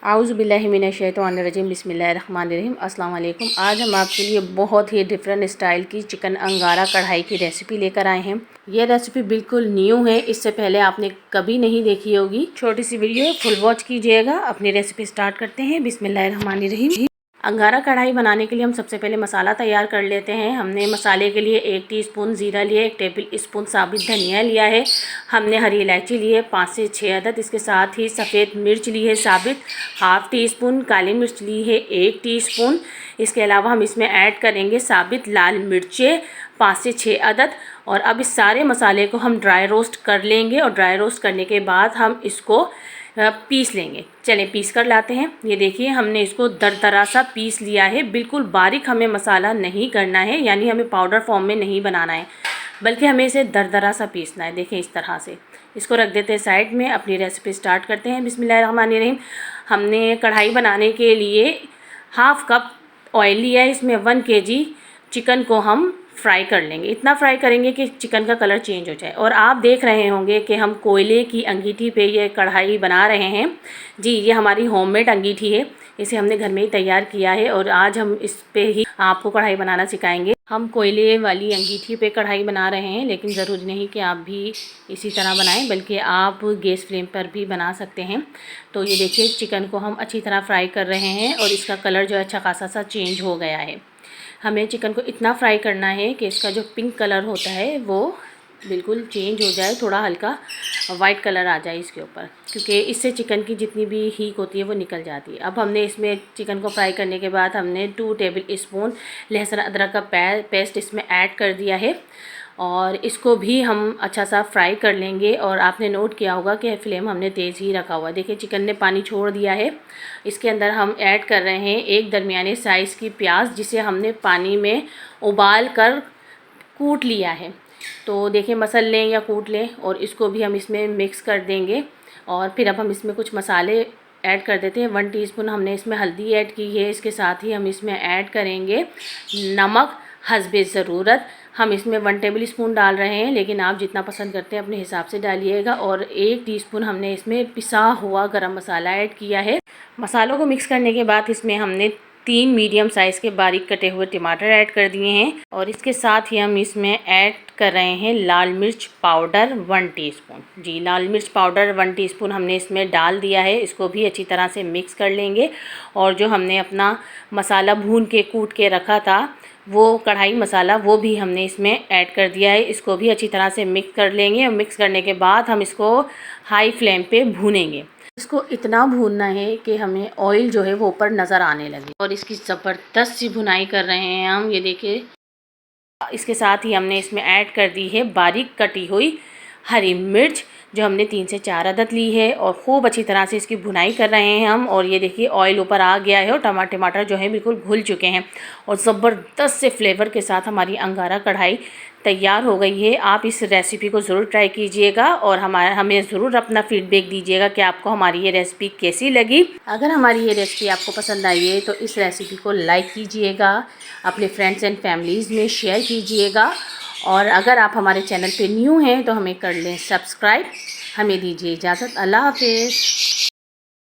आउज़ुबिल्लाहिमिनश्शैतानिर्रजीम बिस्मिल्लाहिर्रहमानिर्रहीम। अस्सलाम वालेकुम। आज हम आपके लिए बहुत ही डिफरेंट स्टाइल की चिकन अंगारा कढ़ाई की रेसिपी लेकर आए हैं। ये रेसिपी बिल्कुल न्यू है, इससे पहले आपने कभी नहीं देखी होगी। छोटी सी वीडियो है, फुल वॉच कीजिएगा। अपनी रेसिपी स्टार्ट करते हैं। बिस्मिल्लाहिर्रहमानिर्रहीम। अंगारा कढ़ाई बनाने के लिए हम सबसे पहले मसाला तैयार कर लेते हैं। हमने मसाले के लिए 1 टीस्पून ज़ीरा लिया, 1 टेबल स्पून साबुत धनिया लिया है। हमने हरी इलायची ली है 5 से 6 अदद। इसके साथ ही सफ़ेद मिर्च ली है साबित, हाफ़ टी स्पून काली मिर्च ली है 1 टीस्पून। इसके अलावा हम इसमें ऐड करेंगे साबित लाल मिर्चें 5 से 6 अदद। और अब इस सारे मसाले को हम ड्राई रोस्ट कर लेंगे और ड्राई रोस्ट करने के बाद हम इसको पीस लेंगे। चलें पीस कर लाते हैं। ये देखिए हमने इसको दरदरा सा पीस लिया है। बिल्कुल बारीक हमें मसाला नहीं करना है, यानी हमें पाउडर फॉर्म में नहीं बनाना है, बल्कि हमें इसे दरदरा सा पीसना है। देखें इस तरह से। इसको रख देते हैं साइड में। अपनी रेसिपी स्टार्ट करते हैं। बिस्मिल्लाहिर्रहमानिर्रहीम। हमने कढ़ाई बनाने के लिए हाफ़ कप ऑयल लिया है। इसमें 1 kg चिकन को हम फ्राई कर लेंगे। इतना फ्राई करेंगे कि चिकन का कलर चेंज हो जाए। और आप देख रहे होंगे कि हम कोयले की अंगीठी पे ये कढ़ाई बना रहे हैं। जी, ये हमारी होममेड अंगीठी है। इसे हमने घर में ही तैयार किया है और आज हम इस पे ही आपको कढ़ाई बनाना सिखाएंगे। हम कोयले वाली अंगीठी पे कढ़ाई बना रहे हैं, लेकिन ज़रूरी नहीं कि आप भी इसी तरह बनाएं, बल्कि आप गैस फ्लेम पर भी बना सकते हैं। तो ये देखिए चिकन को हम अच्छी तरह फ्राई कर रहे हैं और इसका कलर जो है अच्छा खासा सा चेंज हो गया है। हमें चिकन को इतना फ्राई करना है कि इसका जो पिंक कलर होता है वो बिल्कुल चेंज हो जाए, थोड़ा हल्का वाइट कलर आ जाए इसके ऊपर, क्योंकि इससे चिकन की जितनी भी हीक होती है वो निकल जाती है। अब हमने इसमें चिकन को फ्राई करने के बाद हमने 2 टेबल स्पून लहसुन अदरक का पेस्ट इसमें ऐड कर दिया है और इसको भी हम अच्छा सा फ्राई कर लेंगे। और आपने नोट किया होगा कि फ्लेम हमने तेज़ ही रखा हुआ है। देखिए चिकन ने पानी छोड़ दिया है। इसके अंदर हम ऐड कर रहे हैं एक दरमियाने साइज़ की प्याज, जिसे हमने पानी में उबाल कर कूट लिया है। तो देखिए मसल लें या कूट लें और इसको भी हम इसमें मिक्स कर देंगे। और फिर अब हम इसमें कुछ मसाले ऐड कर देते हैं। 1 टीस्पून हमने इसमें हल्दी ऐड की है। इसके साथ ही हम इसमें ऐड करेंगे नमक हस्बे ज़रूरत। हम इसमें 1 टेबल स्पून डाल रहे हैं, लेकिन आप जितना पसंद करते हैं अपने हिसाब से डालिएगा। और 1 टीस्पून हमने इसमें पिसा हुआ गरम मसाला ऐड किया है। मसालों को मिक्स करने के बाद इसमें हमने 3 मीडियम साइज़ के बारीक कटे हुए टमाटर ऐड कर दिए हैं। और इसके साथ ही हम इसमें ऐड कर रहे हैं लाल मिर्च पाउडर 1 टीस्पून। जी, लाल मिर्च पाउडर 1 टीस्पून हमने इसमें डाल दिया है। इसको भी अच्छी तरह से मिक्स कर लेंगे। और जो हमने अपना मसाला भून के कूट के रखा था, वो कढ़ाई मसाला, वो भी हमने इसमें ऐड कर दिया है। इसको भी अच्छी तरह से मिक्स कर लेंगे। और मिक्स करने के बाद हम इसको हाई फ्लेम पे भूनेंगे। इसको इतना भूनना है कि हमें ऑयल जो है वो ऊपर नज़र आने लगे। और इसकी ज़बरदस्त सी भुनाई कर रहे हैं हम। ये देखिए इसके साथ ही हमने इसमें ऐड कर दी है बारीक कटी हुई हरी मिर्च, जो हमने 3 से 4 अदद ली है। और खूब अच्छी तरह से इसकी भुनाई कर रहे हैं हम। और ये देखिए ऑयल ऊपर आ गया है और टमाटर जो है बिल्कुल घुल चुके हैं और ज़बरदस्त से फ्लेवर के साथ हमारी अंगारा कढ़ाई तैयार हो गई है। आप इस रेसिपी को ज़रूर ट्राई कीजिएगा और हमें ज़रूर अपना फ़ीडबैक दीजिएगा कि आपको हमारी ये रेसिपी कैसी लगी। अगर हमारी ये रेसिपी आपको पसंद आई है तो इस रेसिपी को लाइक कीजिएगा, अपने फ्रेंड्स एंड फैमिलीज़ में शेयर कीजिएगा। और अगर आप हमारे चैनल पे न्यू हैं तो हमें कर लें सब्सक्राइब। हमें दीजिए इजाज़त। अल्लाह हाफ़िज़।